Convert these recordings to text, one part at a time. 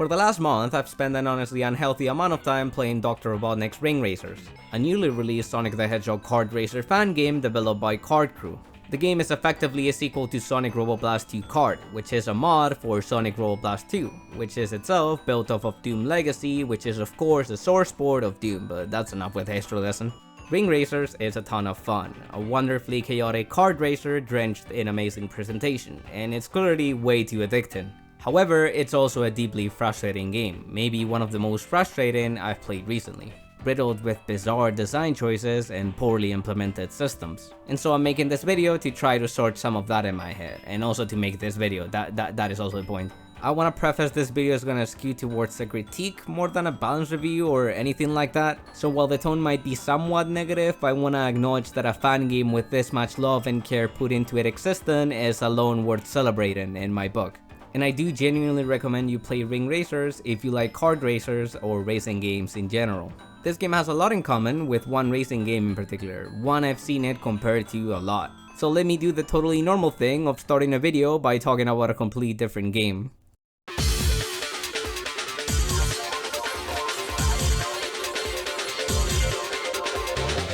For the last month, I've spent an honestly unhealthy amount of time playing Dr. Robotnik's Ring Racers, a newly released Sonic the Hedgehog kart racer fan game developed by Kart Crew. The game is effectively a sequel to Sonic Roboblast 2 Kart, which is a mod for Sonic Roboblast 2, which is itself built off of Doom Legacy, which is of course a source port of Doom, but that's enough with history lesson. Ring Racers is a ton of fun, a wonderfully chaotic kart racer drenched in amazing presentation, and it's clearly way too addicting. However, it's also a deeply frustrating game, maybe one of the most frustrating I've played recently, riddled with bizarre design choices and poorly implemented systems. And so I'm making this video to try to sort some of that in my head, and also to make this video, that is also the point. I want to preface this video is gonna skew towards a critique more than a balanced review or anything like that, so while the tone might be somewhat negative, I want to acknowledge that a fan game with this much love and care put into it existing is alone worth celebrating in my book. And I do genuinely recommend you play Ring Racers if you like kart racers or racing games in general. This game has a lot in common with one racing game in particular, one I've seen it compared to a lot. So let me do the totally normal thing of starting a video by talking about a completely different game.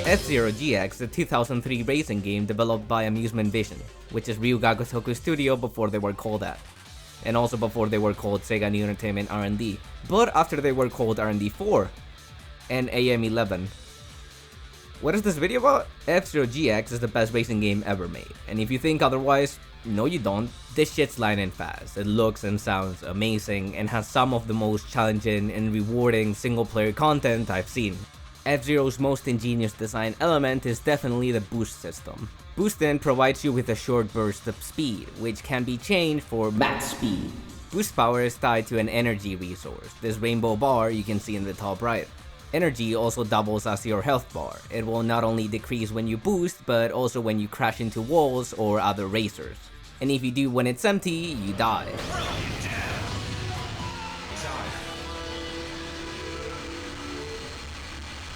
F-Zero GX, the 2003 racing game developed by Amusement Vision, which is Ryuga Gotoku Studio before they were called that. And also before they were called Sega New Entertainment R&D, but after they were called R&D 4 and AM11. What is this video about? F-Zero GX is the best racing game ever made, and if you think otherwise, no you don't. This shit's lightning fast, it looks and sounds amazing, and has some of the most challenging and rewarding single player content I've seen. F-Zero's most ingenious design element is definitely the boost system. Boosting provides you with a short burst of speed, which can be changed for max speed. Boost power is tied to an energy resource, this rainbow bar you can see in the top right. Energy also doubles as your health bar. It will not only decrease when you boost, but also when you crash into walls or other racers. And if you do when it's empty, you die.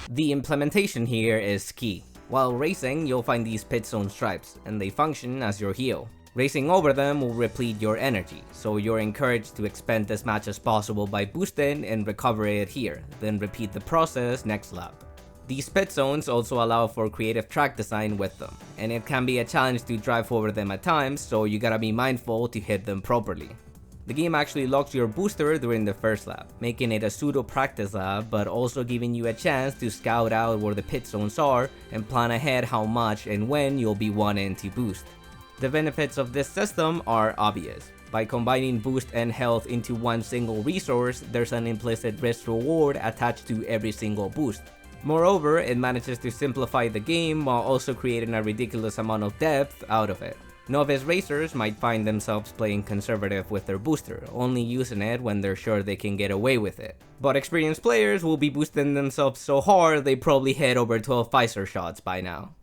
The implementation here is key. While racing, you'll find these pit zone stripes, and they function as your heal. Racing over them will replete your energy, so you're encouraged to expend as much as possible by boosting and recover it here, then repeat the process next lap. These pit zones also allow for creative track design with them, and it can be a challenge to drive over them at times, so you gotta be mindful to hit them properly. The game actually locks your booster during the first lap, making it a pseudo practice lap, but also giving you a chance to scout out where the pit zones are and plan ahead how much and when you'll be wanting to boost. The benefits of this system are obvious. By combining boost and health into one single resource, there's an implicit risk reward attached to every single boost. Moreover, it manages to simplify the game while also creating a ridiculous amount of depth out of it. Novice racers might find themselves playing conservative with their booster, only using it when they're sure they can get away with it. But experienced players will be boosting themselves so hard they probably hit over 12 Pfizer shots by now.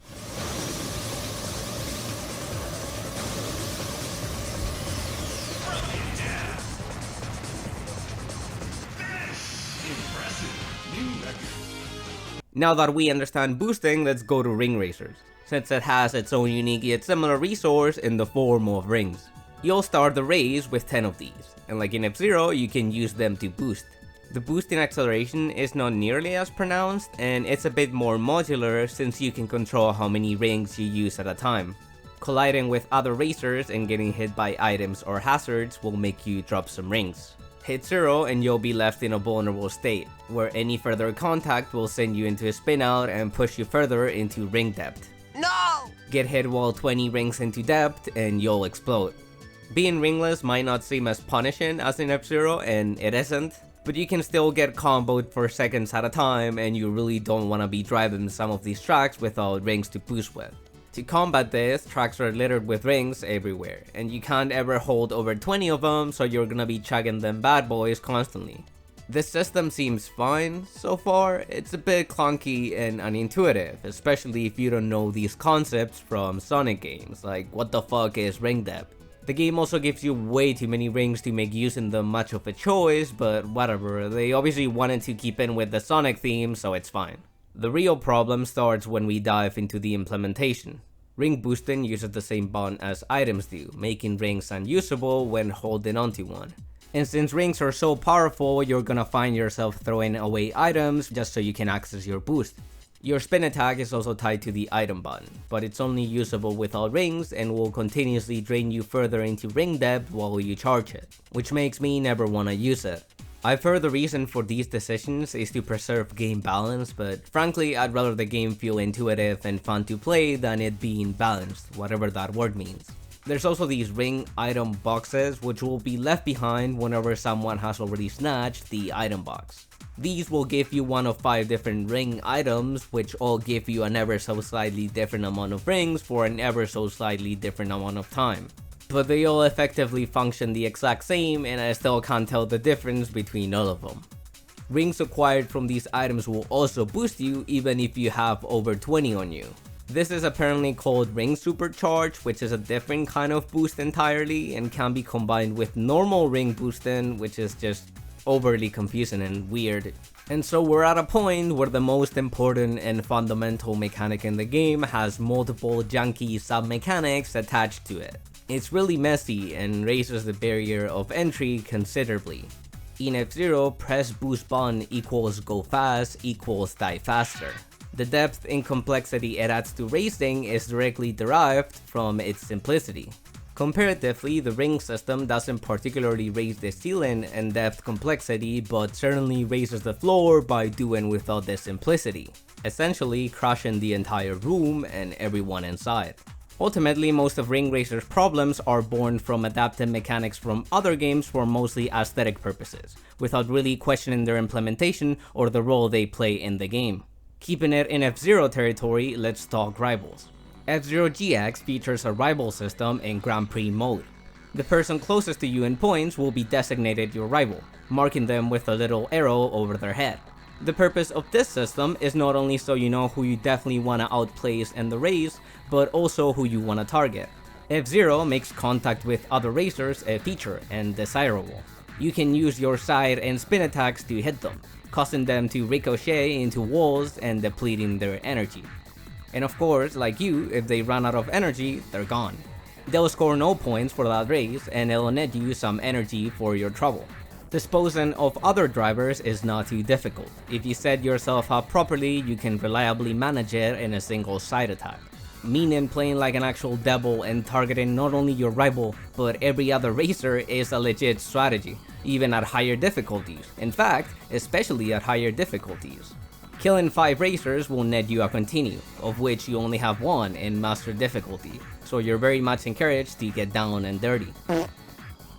Now that we understand boosting, let's go to Ring Racers, since it has its own unique yet similar resource in the form of rings. You'll start the race with 10 of these, and like in F-Zero, you can use them to boost. The boosting acceleration is not nearly as pronounced, and it's a bit more modular since you can control how many rings you use at a time. Colliding with other racers and getting hit by items or hazards will make you drop some rings. Hit 0 and you'll be left in a vulnerable state, where any further contact will send you into a spin out and push you further into ring depth. No! Get hit while 20 rings into depth and you'll explode. Being ringless might not seem as punishing as in F-Zero, and it isn't, but you can still get comboed for seconds at a time and you really don't want to be driving some of these tracks without rings to boost with. To combat this, tracks are littered with rings everywhere, and you can't ever hold over 20 of them, so you're gonna be chugging them bad boys constantly. This system seems fine so far. It's a bit clunky and unintuitive, especially if you don't know these concepts from Sonic games, like what the fuck is ring depth? The game also gives you way too many rings to make using them much of a choice, but whatever, they obviously wanted to keep in with the Sonic theme, so it's fine. The real problem starts when we dive into the implementation. Ring boosting uses the same bond as items do, making rings unusable when holding onto one. And since rings are so powerful, you're gonna find yourself throwing away items just so you can access your boost. Your spin attack is also tied to the item button, but it's only usable with all rings and will continuously drain you further into ring depth while you charge it, which makes me never wanna use it. I've heard the reason for these decisions is to preserve game balance, but frankly I'd rather the game feel intuitive and fun to play than it being balanced, whatever that word means. There's also these ring item boxes which will be left behind whenever someone has already snatched the item box. These will give you one of 5 different ring items which all give you an ever so slightly different amount of rings for an ever so slightly different amount of time. But they all effectively function the exact same and I still can't tell the difference between all of them. Rings acquired from these items will also boost you even if you have over 20 on you. This is apparently called Ring Supercharge, which is a different kind of boost entirely and can be combined with normal ring boosting, which is just overly confusing and weird. And so we're at a point where the most important and fundamental mechanic in the game has multiple junky sub-mechanics attached to it. It's really messy and raises the barrier of entry considerably. In F-Zero, press boost button equals go fast equals die faster. The depth and complexity it adds to racing is directly derived from its simplicity. Comparatively, the ring system doesn't particularly raise the ceiling and depth complexity, but certainly raises the floor by doing without the simplicity, essentially crushing the entire room and everyone inside. Ultimately, most of Ring Racer's problems are born from adapting mechanics from other games for mostly aesthetic purposes, without really questioning their implementation or the role they play in the game. Keeping it in F-Zero territory, let's talk rivals. F-Zero GX features a rival system in Grand Prix mode. The person closest to you in points will be designated your rival, marking them with a little arrow over their head. The purpose of this system is not only so you know who you definitely want to outplace in the race, but also who you want to target. F-Zero makes contact with other racers a feature and desirable. You can use your side and spin attacks to hit them, causing them to ricochet into walls and depleting their energy. And of course, like you, if they run out of energy, they're gone. They'll score no points for that race and it'll net you some energy for your trouble. Disposing of other drivers is not too difficult. If you set yourself up properly, you can reliably manage it in a single side attack. Meaning playing like an actual devil and targeting not only your rival, but every other racer is a legit strategy, even at higher difficulties. In fact, especially at higher difficulties. Killing 5 racers will net you a continue, of which you only have 1 in master difficulty, so you're very much encouraged to get down and dirty.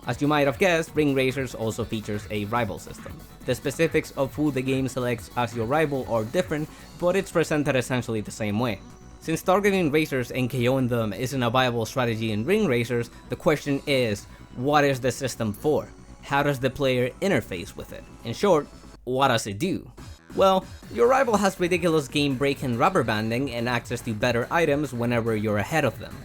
As you might have guessed, Ring Racers also features a rival system. The specifics of who the game selects as your rival are different, but it's presented essentially the same way. Since targeting racers and KOing them isn't a viable strategy in Ring Racers, the question is, what is the system for? How does the player interface with it? In short, what does it do? Well, your rival has ridiculous game-breaking rubber banding and access to better items whenever you're ahead of them.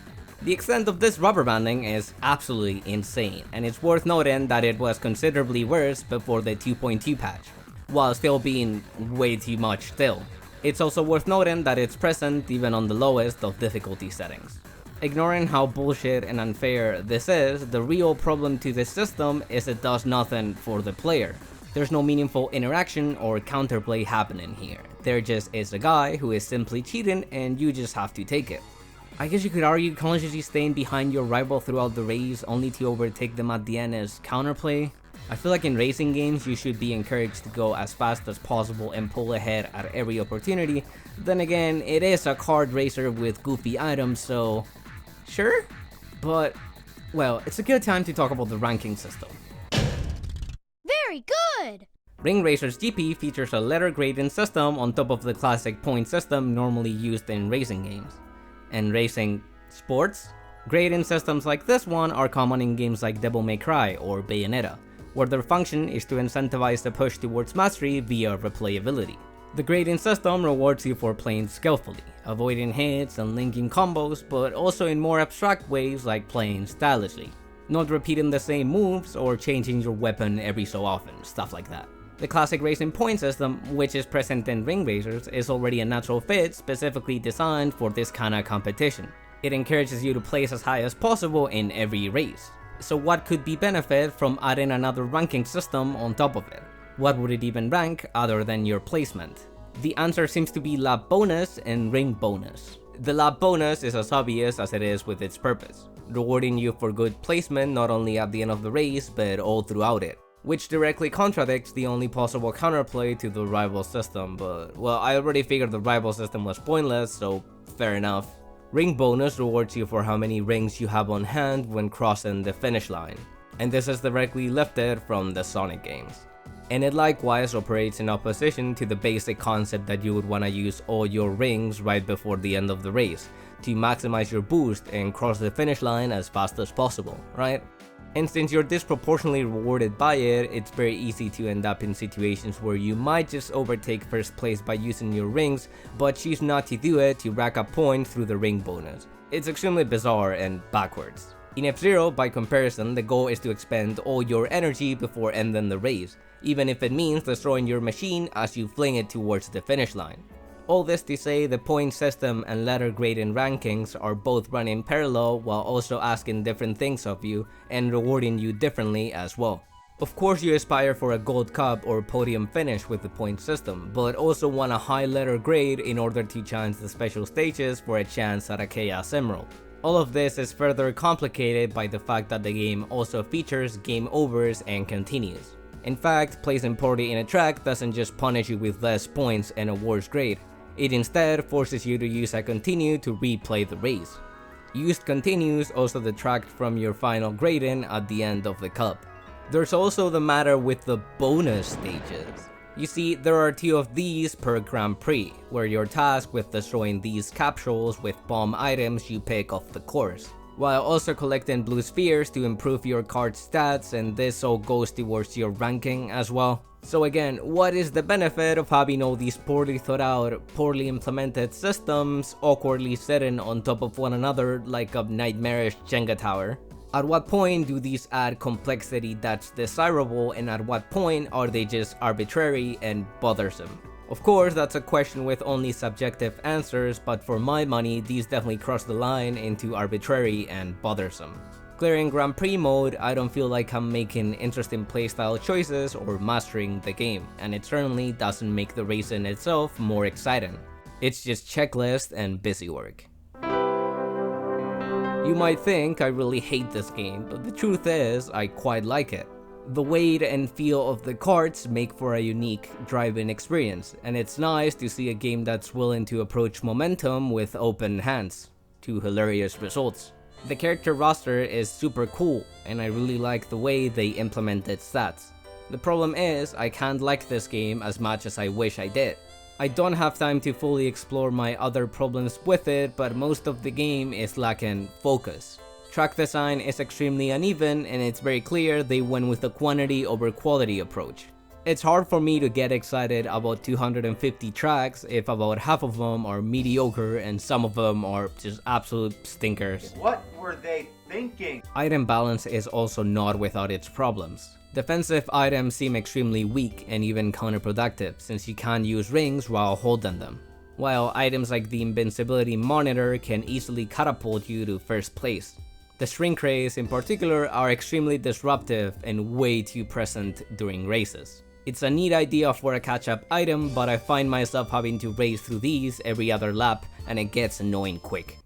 The extent of this rubber banding is absolutely insane, and it's worth noting that it was considerably worse before the 2.2 patch, while still being way too much still. It's also worth noting that it's present even on the lowest of difficulty settings. Ignoring how bullshit and unfair this is, the real problem to this system is it does nothing for the player. There's no meaningful interaction or counterplay happening here. There just is a guy who is simply cheating and you just have to take it. I guess you could argue consciously staying behind your rival throughout the race only to overtake them at the end is counterplay. I feel like in racing games you should be encouraged to go as fast as possible and pull ahead at every opportunity. Then again, it is a kart racer with goofy items, so sure? But, well, it's a good time to talk about the ranking system. Very good! Ring Racer's GP features a letter grading system on top of the classic point system normally used in racing games. And racing sports? Grading systems like this one are common in games like Devil May Cry or Bayonetta, where their function is to incentivize the push towards mastery via replayability. The grading system rewards you for playing skillfully, avoiding hits and linking combos, but also in more abstract ways like playing stylishly. Not repeating the same moves or changing your weapon every so often, stuff like that. The classic racing point system, which is present in Ring Racers, is already a natural fit specifically designed for this kinda competition. It encourages you to place as high as possible in every race. So what could be benefit from adding another ranking system on top of it? What would it even rank other than your placement? The answer seems to be lap bonus and ring bonus. The lap bonus is as obvious as it is with its purpose, rewarding you for good placement not only at the end of the race but all throughout it, which directly contradicts the only possible counterplay to the rival system, but well, I already figured the rival system was pointless, so fair enough. Ring bonus rewards you for how many rings you have on hand when crossing the finish line, and this is directly lifted from the Sonic games. And it likewise operates in opposition to the basic concept that you would want to use all your rings right before the end of the race to maximize your boost and cross the finish line as fast as possible, right? And since you're disproportionately rewarded by it, it's very easy to end up in situations where you might just overtake first place by using your rings, but choose not to do it to rack up points through the ring bonus. It's extremely bizarre and backwards. In F-Zero, by comparison, the goal is to expend all your energy before ending the race, even if it means destroying your machine as you fling it towards the finish line. All this to say, the point system and letter grading rankings are both running parallel while also asking different things of you and rewarding you differently as well. Of course you aspire for a gold cup or podium finish with the point system, but also want a high letter grade in order to challenge the special stages for a chance at a Chaos Emerald. All of this is further complicated by the fact that the game also features game overs and continues. In fact, placing poorly in a track doesn't just punish you with less points and a worse grade, it instead forces you to use a continue to replay the race. Used continues also detract from your final grading at the end of the cup. There's also the matter with the bonus stages. You see, there are 2 of these per Grand Prix, where you're tasked with destroying these capsules with bomb items you pick off the course, while also collecting blue spheres to improve your card's stats, and this all goes towards your ranking as well. So again, what is the benefit of having all these poorly thought out, poorly implemented systems awkwardly sitting on top of one another like a nightmarish Jenga tower? At what point do these add complexity that's desirable, and at what point are they just arbitrary and bothersome? Of course, that's a question with only subjective answers, but for my money, these definitely cross the line into arbitrary and bothersome. Clearing Grand Prix mode, I don't feel like I'm making interesting playstyle choices or mastering the game, and it certainly doesn't make the racing itself more exciting. It's just checklist and busy work. You might think I really hate this game, but the truth is, I quite like it. The weight and feel of the carts make for a unique driving experience, and it's nice to see a game that's willing to approach momentum with open hands, to hilarious results. The character roster is super cool, and I really like the way they implemented stats. The problem is, I can't like this game as much as I wish I did. I don't have time to fully explore my other problems with it, but most of the game is lacking focus. Track design is extremely uneven, and it's very clear they went with a quantity over quality approach. It's hard for me to get excited about 250 tracks if about half of them are mediocre and some of them are just absolute stinkers. What were they thinking? Item balance is also not without its problems. Defensive items seem extremely weak and even counterproductive since you can't use rings while holding them, while items like the invincibility monitor can easily catapult you to first place. The shrink rays in particular are extremely disruptive and way too present during races. It's a neat idea for a catch-up item, but I find myself having to race through these every other lap and it gets annoying quick.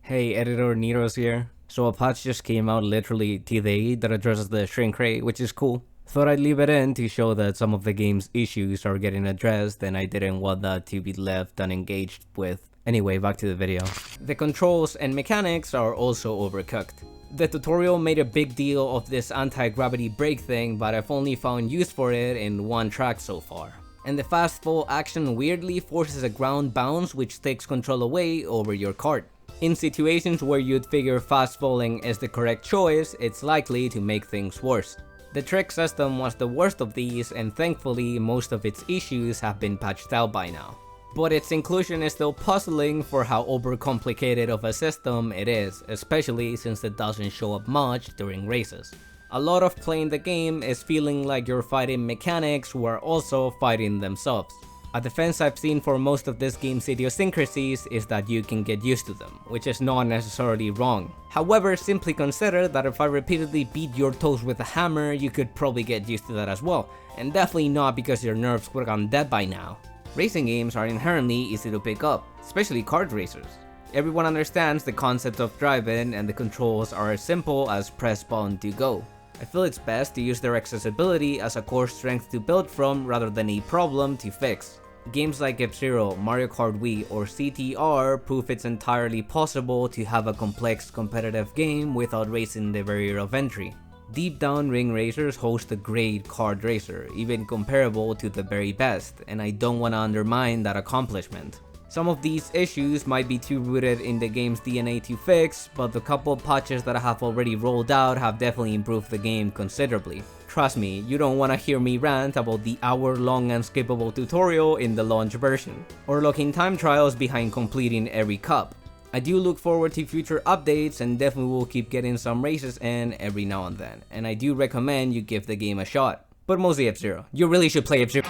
Hey, editor Nero's here. So a patch just came out literally today that addresses the shrink ray, which is cool. Thought I'd leave it in to show that some of the game's issues are getting addressed, and I didn't want that to be left unengaged with. Anyway, back to the video. The controls and mechanics are also overcooked. The tutorial made a big deal of this anti-gravity brake thing, but I've only found use for it in one track so far. And the fast fall action weirdly forces a ground bounce which takes control away over your kart. In situations where you'd figure fast falling is the correct choice, it's likely to make things worse. The trick system was the worst of these, and thankfully most of its issues have been patched out by now. But its inclusion is still puzzling for how overcomplicated of a system it is, especially since it doesn't show up much during races. A lot of playing the game is feeling like you're fighting mechanics who are also fighting themselves. A defense I've seen for most of this game's idiosyncrasies is that you can get used to them, which is not necessarily wrong. However, simply consider that if I repeatedly beat your toes with a hammer, you could probably get used to that as well, and definitely not because your nerves would have gone dead by now. Racing games are inherently easy to pick up, especially kart racers. Everyone understands the concept of driving, and the controls are as simple as press button to go. I feel it's best to use their accessibility as a core strength to build from rather than a problem to fix. Games like F-Zero, Mario Kart Wii, or CTR prove it's entirely possible to have a complex competitive game without raising the barrier of entry. Deep down, ring racers host a great kart racer, even comparable to the very best, and I don't want to undermine that accomplishment. Some of these issues might be too rooted in the game's DNA to fix, but the couple patches that I have already rolled out have definitely improved the game considerably. Trust me, you don't want to hear me rant about the hour-long unskippable tutorial in the launch version, or locking time trials behind completing every cup. I do look forward to future updates and definitely will keep getting some races in every now and then, and I do recommend you give the game a shot. But mostly F-Zero. You really should play F-Zero.